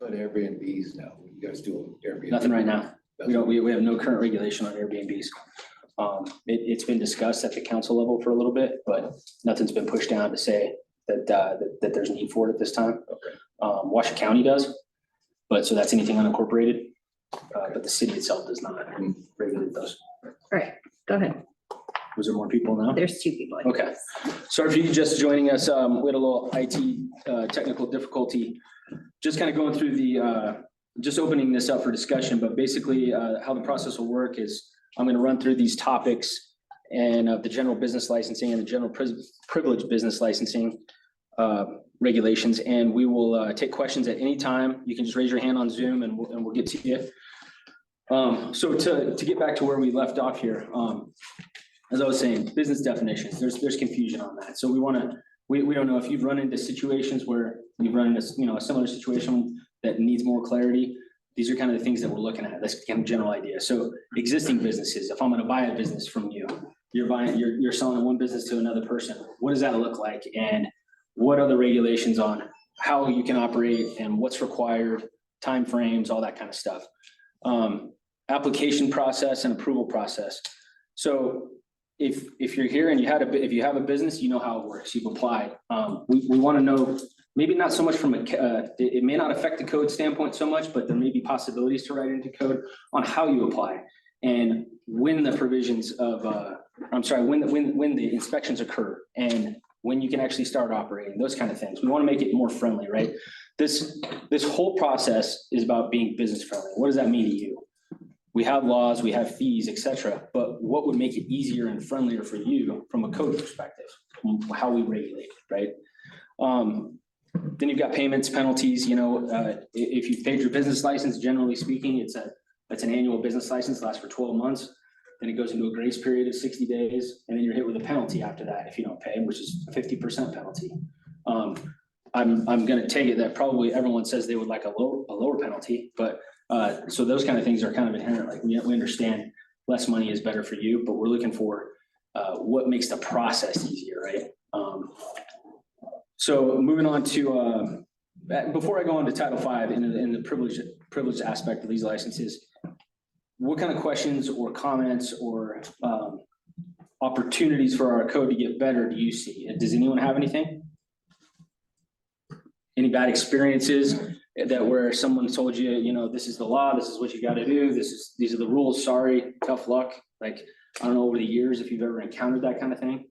But Airbnbs now, you guys do Airbnb? Nothing right now. We have no current regulation on Airbnbs. It's been discussed at the council level for a little bit, but nothing's been pushed down to say that there's need for it at this time. Okay. Washington County does, but so that's anything unincorporated, but the city itself does not regulate those. All right, go ahead. Was there more people now? There's two people. Okay. Sorry if you're just joining us. We had a little IT technical difficulty. Just kind of going through just opening this up for discussion, but basically how the process will work is I'm going to run through these topics and the general business licensing and the general privilege business licensing regulations, and we will take questions at any time. You can just raise your hand on Zoom and we'll get to you. So to get back to where we left off here, as I was saying, business definitions, there's confusion on that. So we don't know if you've run into situations where you've run into, a similar situation that needs more clarity. These are kind of the things that we're looking at. That's kind of general idea. So existing businesses, if I'm going to buy a business from you, you're selling one business to another person. What does that look like? And what are the regulations on how you can operate and what's required, timeframes, all that kind of stuff. Application process and approval process. So if you're here and if you have a business, you know how it works. You've applied. We want to know, maybe not so much from it may not affect the code standpoint so much, but there may be possibilities to write into code on how you apply and when the provisions of, when the inspections occur and when you can actually start operating, those kind of things. We want to make it more friendly, right? This whole process is about being business friendly. What does that mean to you? We have laws, we have fees, et cetera, but what would make it easier and friendlier for you from a code perspective, how we regulate it, right? Then you've got payments, penalties, if you've paid your business license, generally speaking, that's an annual business license, lasts for 12 months. Then it goes into a grace period of 60 days, and then you're hit with a penalty after that if you don't pay, which is a 50% penalty. I'm gonna take it that probably everyone says they would like a lower penalty, but so those kind of things are kind of inherent. Like we understand less money is better for you, but we're looking for what makes the process easier, right? So moving on to, before I go on to Title V in the privilege aspect of these licenses, what kind of questions or comments or opportunities for our code to get better do you see? Does anyone have anything? Any bad experiences that where someone told you, this is the law, this is what you got to do, these are the rules, sorry, tough luck. Like, I don't know over the years if you've ever encountered that kind of thing.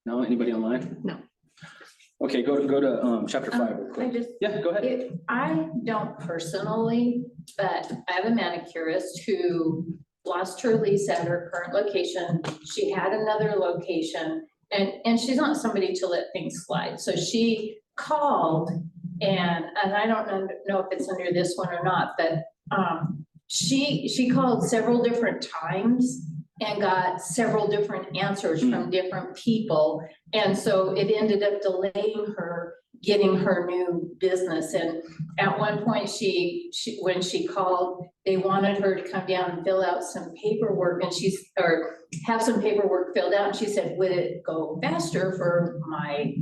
No, anybody online? No. Okay, go to chapter 5 real quick. Yeah, go ahead. I don't personally, but I have a manicurist who lost her lease at her current location. She had another location and she's not somebody to let things slide. So she called and I don't know if it's under this one or not, but she called several different times and got several different answers from different people. And so it ended up delaying her getting her new business. And at one point when she called, they wanted her to come down and fill out some paperwork and have some paperwork filled out. And she said, would it go faster for my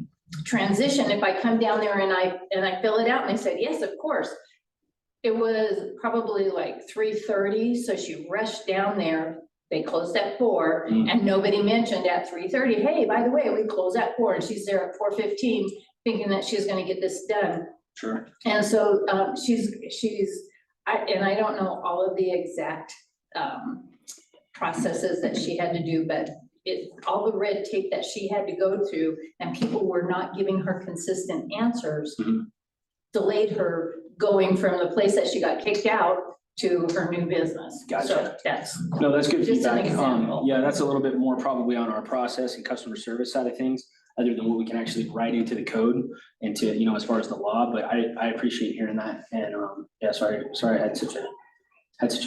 transition if I come down there and I fill it out? And I said, yes, of course. It was probably like 3:30. So she rushed down there. They closed at 4 and nobody mentioned at 3:30, hey, by the way, we close at 4 and she's there at 4:15 thinking that she's gonna get this done. Sure. And so and I don't know all of the exact processes that she had to do, but all the red tape that she had to go through and people were not giving her consistent answers, delayed her going from the place that she got kicked out to her new business. Gotcha. So that's good just an feedback. example. Yeah, that's a little bit more probably on our process and customer service side of things, other than what we can actually write into the code and to, as far as the law, but I appreciate hearing that. And yeah, sorry I had such a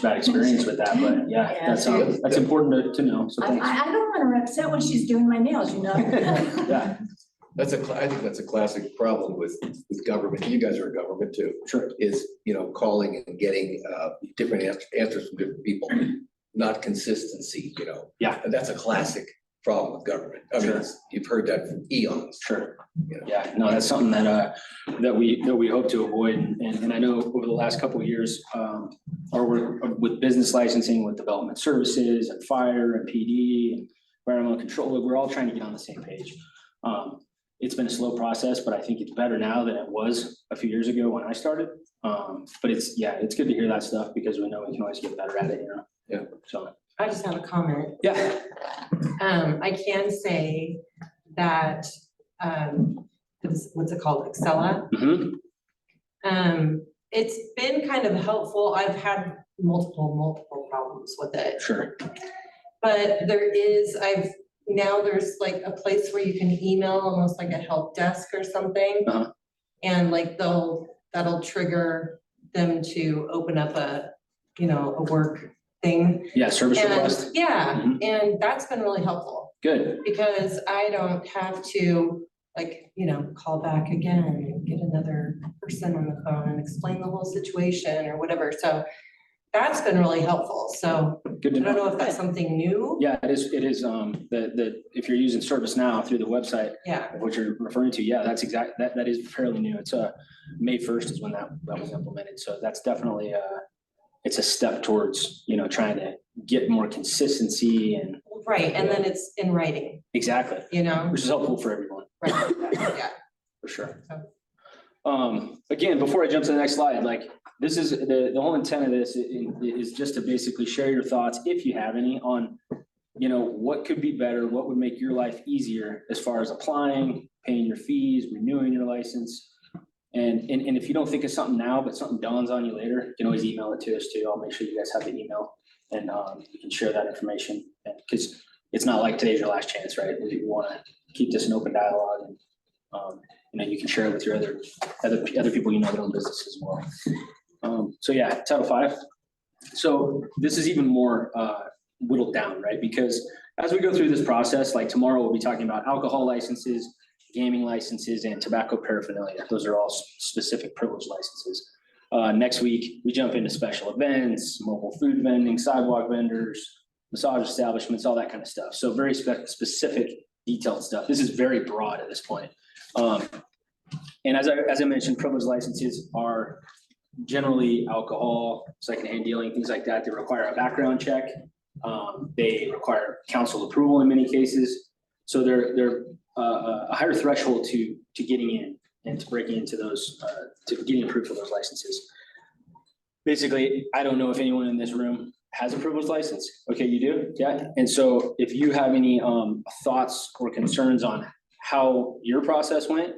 bad experience with that, but yeah, that's important to know. So thanks. I don't want her upset when she's doing my nails, Yeah. I think that's a classic problem with government. You guys are a government too. Sure. Is, calling and getting different answers from different people, not consistency, Yeah. And that's a classic problem with government. I mean, Sure. you've heard that for eons. Sure. Yeah. Yeah, no, that's something that we hope to avoid. And I know over the last couple of years, our work with business licensing, with development services and fire and PD and environmental control, we're all trying to get on the same page. It's been a slow process, but I think it's better now than it was a few years ago when I started. But it's good to hear that stuff because we know we can always get better at it, you know? Yeah. So, I just have a comment. yeah, I can say that, what's it called, Excella? It's been kind of helpful. I've had multiple problems with it. sure. But there's like a place where you can email, almost like a help desk or something. Uh-huh. And like that'll trigger them to open up a work thing. Yeah, service And request. yeah, Mhm. and that's been really helpful Good. because I don't have to call back again and get another person on the phone and explain the whole situation or whatever. So that's been really helpful. So Good I to don't know. know if that's something new. Yeah, it is, if you're using ServiceNow through the website, Yeah, what you're referring to, yeah, that is fairly new. It's May 1st is when that was implemented. So that's definitely it's a step towards, trying to get more consistency and right. And then it's in writing, exactly, which is helpful for everyone, right? Yeah. for sure. So- Again, before I jump to the next slide, like this is the whole intent of this is just to basically share your thoughts, if you have any, on, what could be better, what would make your life easier as far as applying, paying your fees, renewing your license. And if you don't think of something now, but something dawns on you later, you can always email it to us too. I'll make sure you guys have the email and you can share that information. Because it's not like today's your last chance, right? We want to keep this an open dialogue and you can share it with your other people that own businesses as well. So yeah, Title V. So this is even more whittled down, right? Because as we go through this process, like tomorrow we'll be talking about alcohol licenses, gaming licenses, and tobacco paraphernalia. Those are all specific privilege licenses. Next week, we jump into special events, mobile food vending, sidewalk vendors, massage establishments, all that kind of stuff. So very specific, detailed stuff. This is very broad at this point. And as I mentioned, privilege licenses are generally alcohol, secondhand dealing, things like that. They require a background check. They require council approval in many cases. So they're a higher threshold to getting in and to breaking into those, to getting approved for those licenses. Basically, I don't know if anyone in this room has a privileged license. Okay, you do? Yeah. And so if you have any thoughts or concerns on how your process went,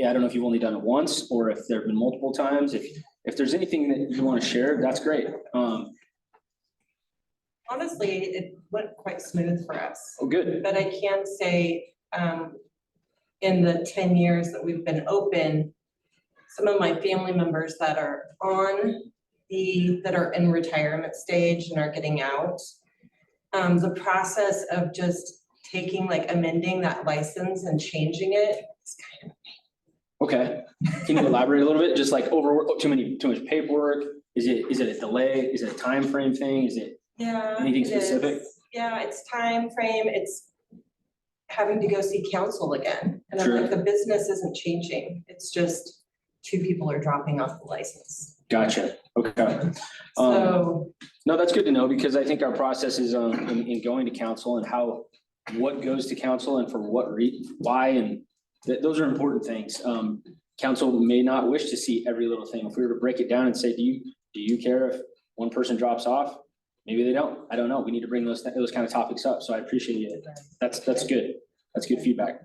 I don't know if you've only done it once or if there have been multiple times. If there's anything that you want to share, that's great. Honestly, it went quite smooth for us. Oh, good. But I can say, in the 10 years that we've been open, some of my family members that are in retirement stage and are getting out, the process of just taking, amending that license and changing it is kind of. Okay. Can you elaborate a little bit? Just like too much paperwork? Is it a delay? Is it a time frame thing? Is it Yeah. anything it is. specific? Yeah, it's time frame. It's having to go see counsel again. And I'm Sure. like, the business isn't changing. It's just 2 people are dropping off the license. Gotcha. Okay. So, No, that's good to know because I think our process is in going to council and what goes to council and for why, and those are important things. Council may not wish to see every little thing. If we were to break it down and say, do you care if one person drops off? Maybe they don't. I don't know. We need to bring those kind of topics up. So I appreciate it. That's good. That's good feedback.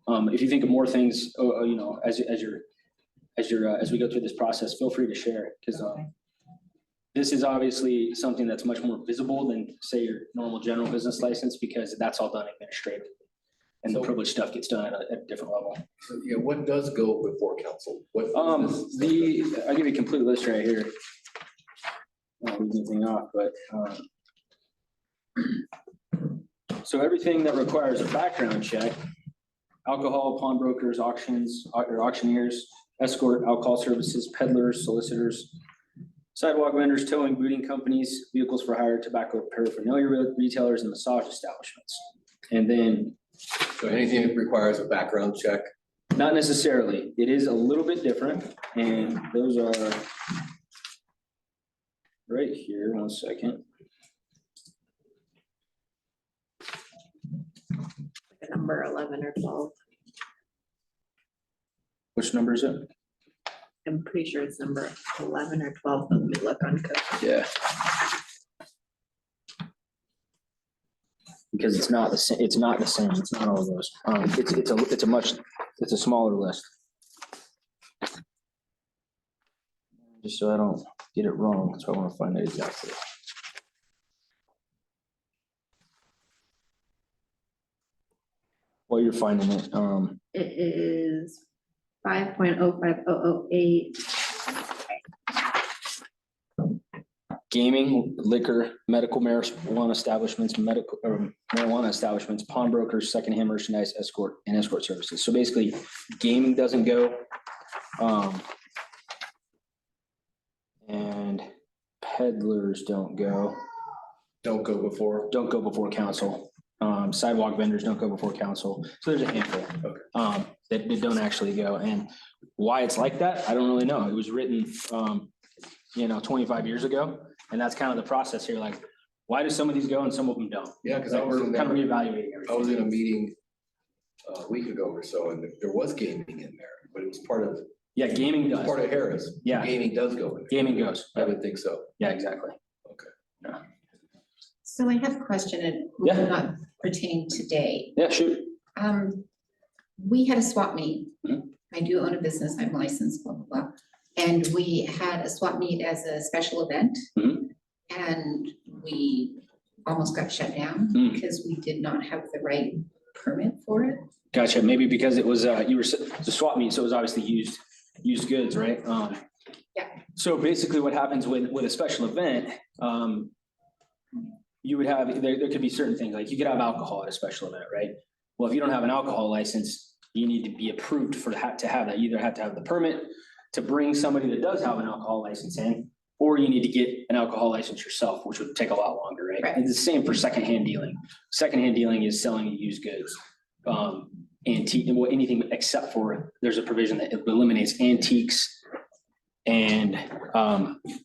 If you think of more things, as we go through this process, feel free to share because this is obviously something that's much more visible than say your normal general business license because that's all done administratively. And the So- privilege stuff gets done at a different level. So, yeah, what does go before council? What? I'll give you a complete list right here. I don't leave anything off, but, so everything that requires a background check, alcohol, pawnbrokers, auctions, or auctioneers, escort, alcohol services, peddlers, solicitors, sidewalk vendors, towing, booting companies, vehicles for hire, tobacco paraphernalia retailers, and massage establishments. And then, So anything that requires a background check, not necessarily, it is a little bit different, and those are right here, 1 second. Number 11 or 12. Which number is it? I'm pretty sure it's number 11 or 12, but let me look on code. Yeah. Because it's not the same, it's not all of those. It's a smaller list. Just so I don't get it wrong, so I want to find it exactly. While you're finding it, It is 5.05008. gaming, liquor, medical marijuana establishments, marijuana establishments, pawnbrokers, secondhand merchandise, escort services. So basically, gaming doesn't go. And peddlers don't go don't go before. council. Sidewalk vendors don't go before council. So there's a handful. Okay. That don't actually go. And why it's like that, I don't really know. It was written, 25 years ago. And that's kind of the process here. Like, why do some of these go and some of them don't? Yeah, because I was We're kind of reevaluating I was everything. in a meeting a week ago or so, and there was gaming in there, but it was part of Gaming does. Harris. Yeah. Gaming does go in there. Gaming goes. I would think so. Yeah, exactly. So I have a question and Yeah. will not pertain today. Yeah, shoot. We had a swap meet. Mhm. I do own a business, I'm licensed, blah, blah, blah. And we had a swap meet as a special event. Mhm. And we almost got shut down Mm. because we did not have the right permit for it. Gotcha. Maybe because it was, it's a swap meet, so it was obviously used goods, right? Yeah. So basically what happens with a special event, you would have, there could be certain things, like you could have alcohol at a special event, right? Well, if you don't have an alcohol license, you need to be approved to have that. You either have to have the permit to bring somebody that does have an alcohol license in, or you need to get an alcohol license yourself, which would take a lot longer, right? Right. It's the same for secondhand dealing. Secondhand dealing is selling used goods. Antique, well, anything except for, there's a provision that eliminates antiques and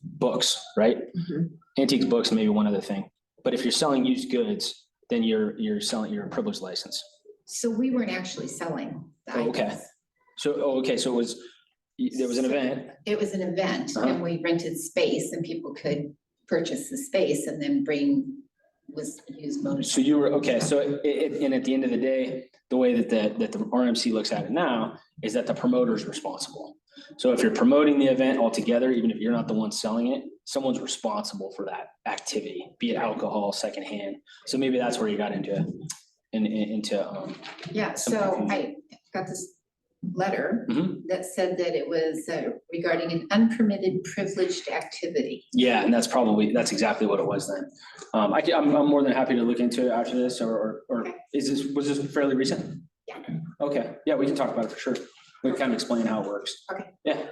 books, right? Mhm. Antiques, books, and maybe one other thing. But if you're selling used goods, then you're a privileged license. So we weren't actually selling the Oh, okay. items. So there was an event. It was an event Uh-huh. and we rented space and people could purchase the space and then use motors. So you were, okay, so and at the end of the day, the way that the RMC looks at it now is that the promoter is responsible. So if you're promoting the event altogether, even if you're not the one selling it, someone's responsible for that activity, be it alcohol, secondhand. So maybe that's where you got into. Yeah, some so confusion. I got this letter Mhm. that said that it was regarding an unpermitted privileged activity. Yeah, and that's exactly what it was then. I'm more than happy to look into it after this, or was this fairly recent? Yeah. Okay, yeah, we can talk about it for sure. We can kind of explain how it works. Okay. Yeah.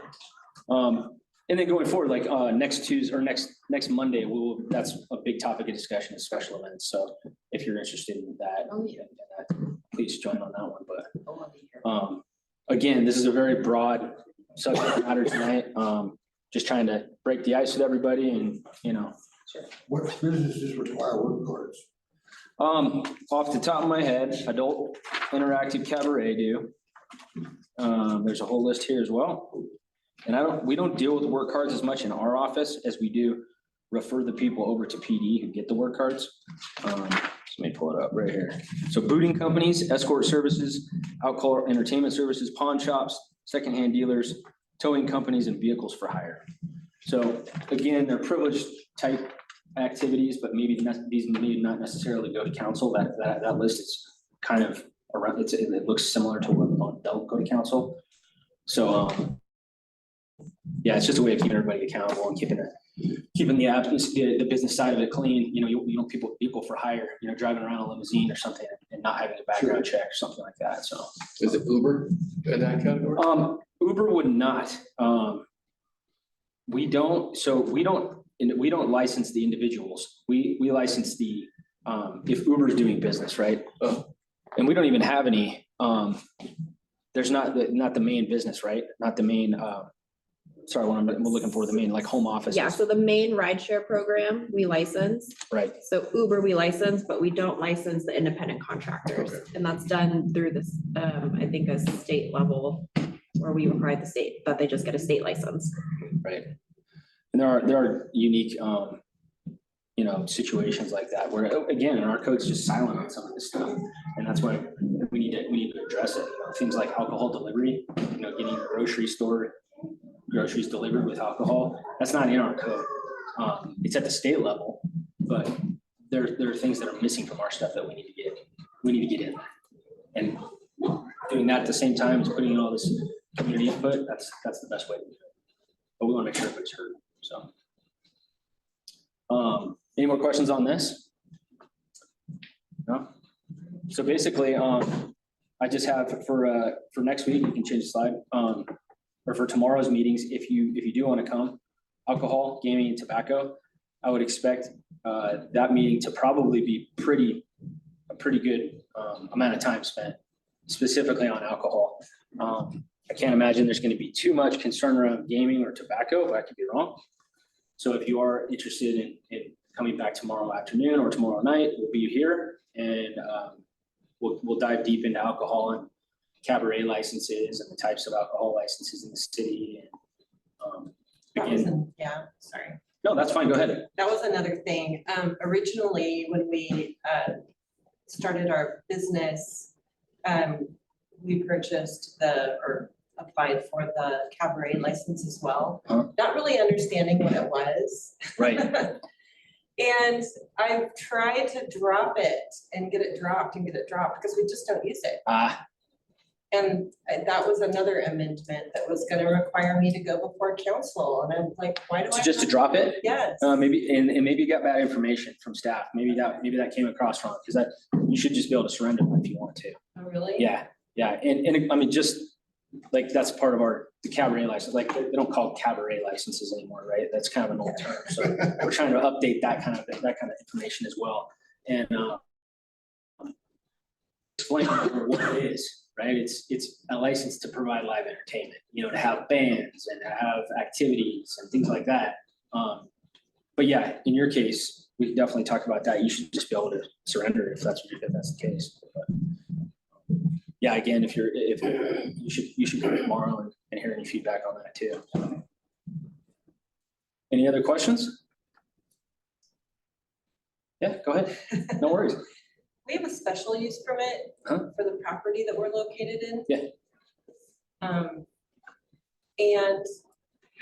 And then going forward, like, next Tuesday or next Monday, that's a big topic of discussion, is special events. So if you're interested in that, Oh, yeah. please join on that one, but. Oh, I'll be here. Again, this is a very broad subject matter tonight. Just trying to break the ice with everybody and, What businesses require work cards? off the top of my head, Adult Interactive Cabaret do. There's a whole list here as well. And we don't deal with work cards as much in our office as we do refer the people over to PD who get the work cards. So let me pull it up right here. So booting companies, escort services, alcohol entertainment services, pawn shops, secondhand dealers, towing companies, and vehicles for hire. So again, they're privileged type activities, but these may not necessarily go to council. That list is kind of around, it looks similar to what they'll go to council. So, yeah, it's just a way of keeping everybody accountable and keeping the business side of it clean. You don't people for hire, driving around a limousine or something and not having a background check or something like that. So. Is it Uber in that category? Uber would not. We don't license the individuals. We license the if Uber's doing business, right? And we don't even have any, there's not the main business, right? Not the main, sorry, what I'm looking for, the main like home office. Yeah, so the main rideshare program, we license. Right, So Uber, we license, but we don't license the independent contractors. And that's done through this, I think a state level where we require the state, that they just get a state license. right. And there are unique, situations like that where, again, our code's just silent on some of this stuff. And that's why we need to address it. Things like alcohol delivery, getting groceries delivered with alcohol, that's not in our code. It's at the state level, but there are things that are missing from our stuff that we need to get in. And doing that at the same time as putting in all this community input, that's the best way to do it. But we want to make sure everybody's heard, so. Any more questions on this? No? So basically, I just have for next week, you can change the slide, or for tomorrow's meetings, if you do want to come, alcohol, gaming, and tobacco, I would expect that meeting to probably be a pretty good amount of time spent specifically on alcohol. I can't imagine there's going to be too much concern around gaming or tobacco, but I could be wrong. So if you are interested in coming back tomorrow afternoon or tomorrow night, we'll be here and we'll dive deep into alcohol and cabaret licenses and the types of alcohol licenses in the city. And Sorry. no, that's fine. Go ahead. That was another thing. Originally, when we started our business, we purchased or applied for the cabaret license as well, not really understanding what it was. Right. And I've tried to drop it and get it dropped because we just don't use it. And that was another amendment that was gonna require me to go before council, and I'm like, why do I? Just to drop it? Yes. Maybe, and maybe you got bad information from staff. Maybe that came across wrong, because you should just be able to surrender that if you want to. Oh, really? Yeah. And I mean, just like, that's part of the cabaret license. Like, they don't call cabaret licenses anymore, right? That's kind of an old term. So we're trying to update that kind of information as well. And explain what it is, right? It's a license to provide live entertainment, to have bands and to have activities and things like that. But yeah, in your case, we can definitely talk about that. You should just be able to surrender if that's the case. But, yeah, again, you should come tomorrow and hear any feedback on that too. Any other questions? Yeah, go ahead. No worries. We have a special use permit for the property that we're located in. Yeah. And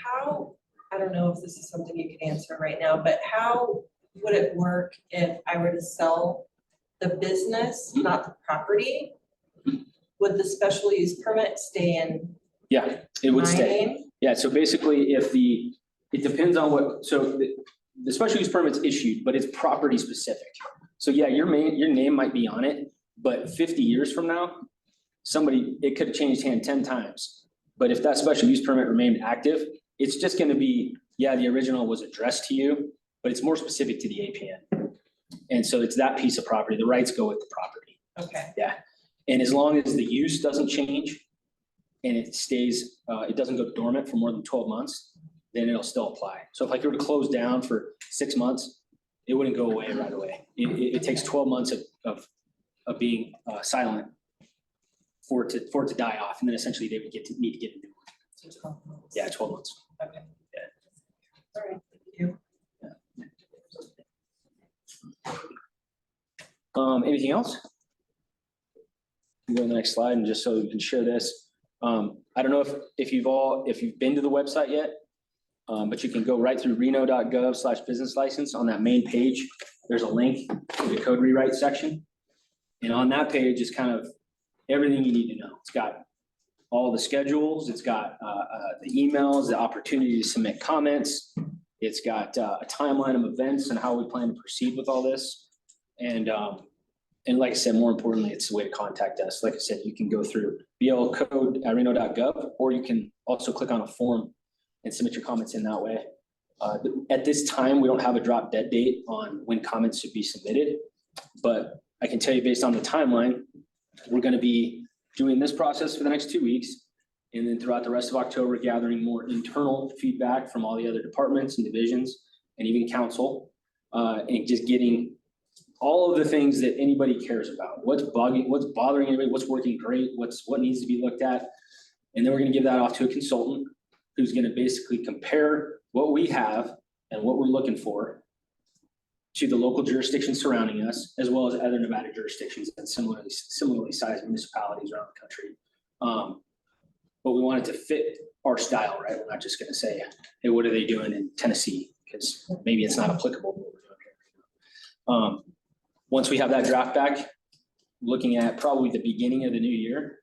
how, I don't know if this is something you can answer right now, but how would it work if I were to sell the business, not the property? Would the special use permit stay in Yeah, it would my stay. name? Yeah, so basically it depends on the special use permit's issued, but it's property specific. So yeah, your name might be on it, but 50 years from now, it could have changed hand 10 times. But if that special use permit remained active, it's just gonna be, the original was addressed to you, but it's more specific to the APN. And so it's that piece of property, the rights go with the property. Okay. Yeah, and as long as the use doesn't change and it stays, it doesn't go dormant for more than 12 months, then it'll still apply. So if I were to close down for 6 months, it wouldn't go away right away. It takes 12 months of being silent for it to die off, and then essentially they would need to get a new one. Yeah, 12 months. Okay. Yeah. All right, thank you. Anything else? Go to the next slide, and just so we can share this. I don't know if you've been to the website yet, but you can go right through reno.gov/business license. On that main page, there's a link to the code rewrite section. And on that page is kind of everything you need to know. It's got all the schedules, it's got the emails, the opportunity to submit comments. It's got a timeline of events and how we plan to proceed with all this. And like I said, more importantly, it's the way to contact us. Like I said, you can go through blcode@reno.gov, or you can also click on a form and submit your comments in that way. At this time, we don't have a drop dead date on when comments should be submitted. But I can tell you based on the timeline, we're gonna be doing this process for the next 2 weeks. And then throughout the rest of October, gathering more internal feedback from all the other departments and divisions and even council. And just getting all of the things that anybody cares about. What's bothering anybody, what's working great, what needs to be looked at. And then we're gonna give that off to a consultant who's gonna basically compare what we have and what we're looking for to the local jurisdictions surrounding us, as well as other Nevada jurisdictions and similarly sized municipalities around the country. But we want it to fit our style, right? We're not just gonna say, hey, what are they doing in Tennessee? Because maybe it's not applicable to what we're doing here. Once we have that draft back, looking at probably the beginning of the new year,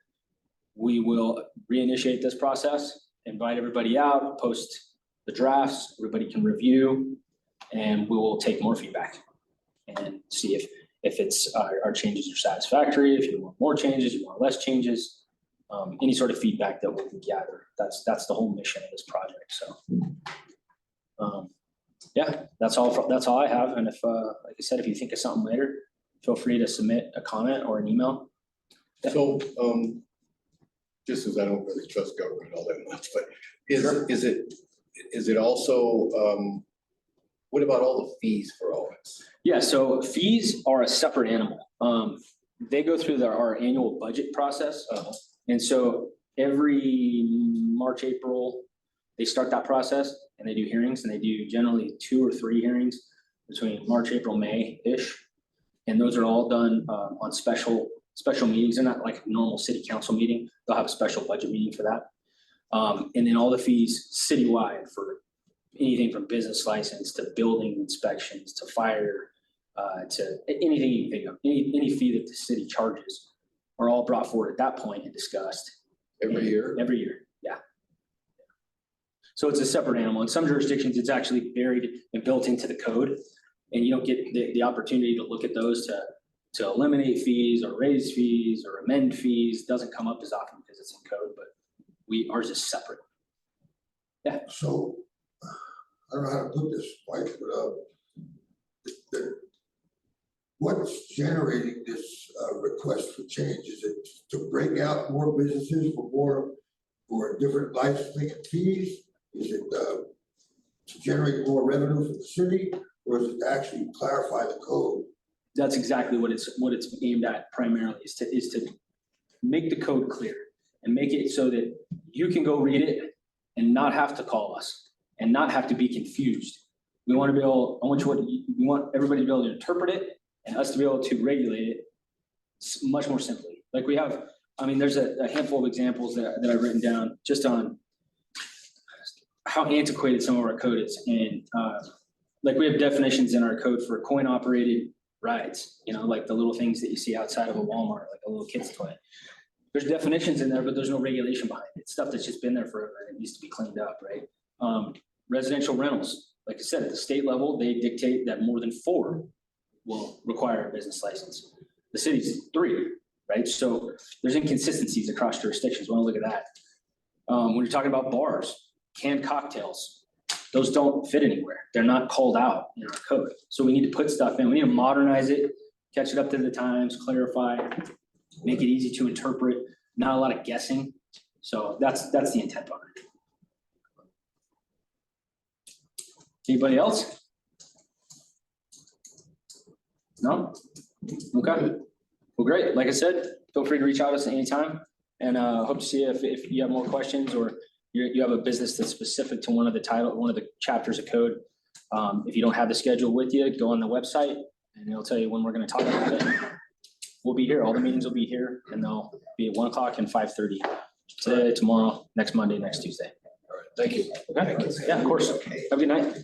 we will reinitiate this process, invite everybody out, post the drafts, everybody can review, and we will take more feedback and see if it's, our changes are satisfactory, if you want more changes, you want less changes, any sort of feedback that we can gather. That's the whole mission of this project, so. Yeah, that's all I have. And if, like I said, if you think of something later, feel free to submit a comment or an email. So, just as I don't really trust government all that much, but is it also, what about all the fees for all this? Yeah, so fees are a separate animal. They go through our annual budget process. And so every March, April, they start that process and they do hearings, and they do generally 2 or 3 hearings between March, April, May-ish. And those are all done on special meetings. They're not like a normal city council meeting. They'll have a special budget meeting for that. And then all the fees citywide for anything from business license to building inspections to fire, to anything you think of, any fee that the city charges are all brought forward at that point and discussed. Every year? Every year, yeah. So it's a separate animal. In some jurisdictions, it's actually buried and built into the code. And you don't get the opportunity to look at those to eliminate fees or raise fees or amend fees. Doesn't come up as often because it's in code, but ours is separate. So, I don't know how to put this, Mike, but, what's generating this, request for change? Is it to bring out more businesses for different licensing and fees? Is it, to generate more revenue for the city, or is it to actually clarify the code? That's exactly what it's aimed at primarily, is to make the code clear and make it so that you can go read it and not have to call us and not have to be confused. We want everybody to be able to interpret it and us to be able to regulate it much more simply. Like we have, there's a handful of examples that I've written down just on how antiquated some of our code is. And like we have definitions in our code for coin operated rides, like the little things that you see outside of a Walmart, like a little kid's toy. There's definitions in there, but there's no regulation behind it. It's stuff that's just been there forever and it needs to be cleaned up, right? Residential rentals, like I said, at the state level, they dictate that more than 4 will require a business license. The city's 3, right? So there's inconsistencies across jurisdictions. We want to look at that. When you're talking about bars, canned cocktails, those don't fit anywhere. They're not called out in our code. So we need to put stuff in. We need to modernize it, catch it up to the times, clarify, make it easy to interpret, not a lot of guessing. So that's the intent on it. Anybody else? No? Okay. Well, great. Like I said, feel free to reach out to us at any time, and hope to see you if you have more questions or you have a business that's specific to one of the chapters of code. If you don't have the schedule with you, go on the website and it'll tell you when we're going to talk about it. We'll be here. All the meetings will be here, and they'll be at 1 o'clock and 5:30 today, tomorrow, next Monday, next Tuesday. All right, thank you. Okay. Yeah, of course. Have a good night.